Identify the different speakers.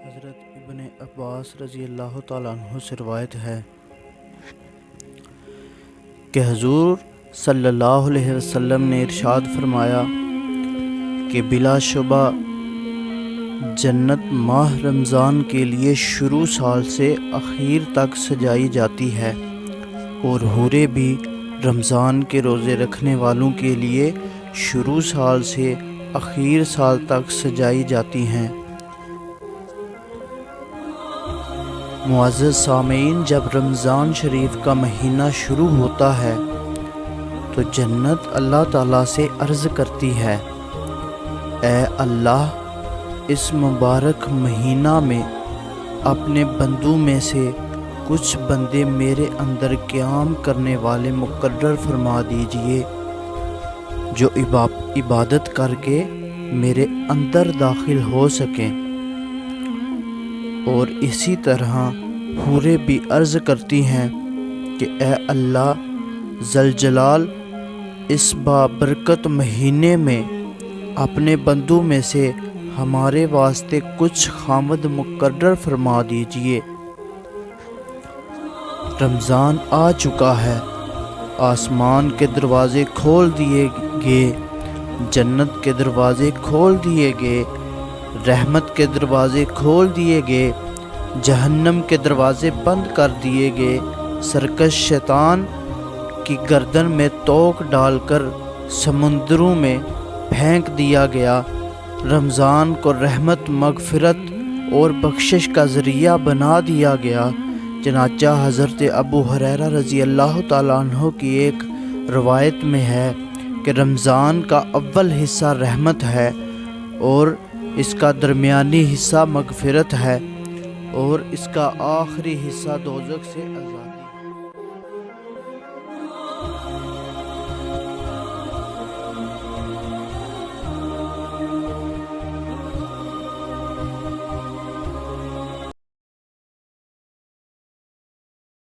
Speaker 1: حضرت ابن عباس رضی اللہ تعالیٰ عنہ سے روایت ہے کہ حضور صلی اللہ علیہ وسلم نے ارشاد فرمایا کہ بلا شبہ جنت ماہ رمضان کے لیے شروع سال سے اخیر تک سجائی جاتی ہے، اور حوریں بھی رمضان کے روزے رکھنے والوں کے لیے شروع سال سے اخیر سال تک سجائی جاتی ہیں۔ معزز سامعین، جب رمضان شریف کا مہینہ شروع ہوتا ہے تو جنت اللہ تعالیٰ سے عرض کرتی ہے، اے اللہ، اس مبارک مہینہ میں اپنے بندوں میں سے کچھ بندے میرے اندر قیام کرنے والے مقرر فرما دیجئے، جو عبادت کر کے میرے اندر داخل ہو سکیں۔ اور اسی طرح حوریں بھی عرض کرتی ہیں کہ اے اللہ ذوالجلال، اس بابرکت مہینے میں اپنے بندوں میں سے ہمارے واسطے کچھ خامد مقرر فرما دیجئے۔ رمضان آ چکا ہے، آسمان کے دروازے کھول دیے گئے، جنت کے دروازے کھول دیے گئے، رحمت کے دروازے کھول دیے گئے، جہنم کے دروازے بند کر دیے گئے، سرکش شیطان کی گردن میں توق ڈال کر سمندروں میں پھینک دیا گیا، رمضان کو رحمت، مغفرت اور بخشش کا ذریعہ بنا دیا گیا۔ چنانچہ حضرت ابو ہریرہ رضی اللہ تعالیٰ عنہ کی ایک روایت میں ہے کہ رمضان کا اول حصہ رحمت ہے، اور اس کا درمیانی حصہ مغفرت ہے، اور اس کا آخری حصہ دوزخ سے آزادی۔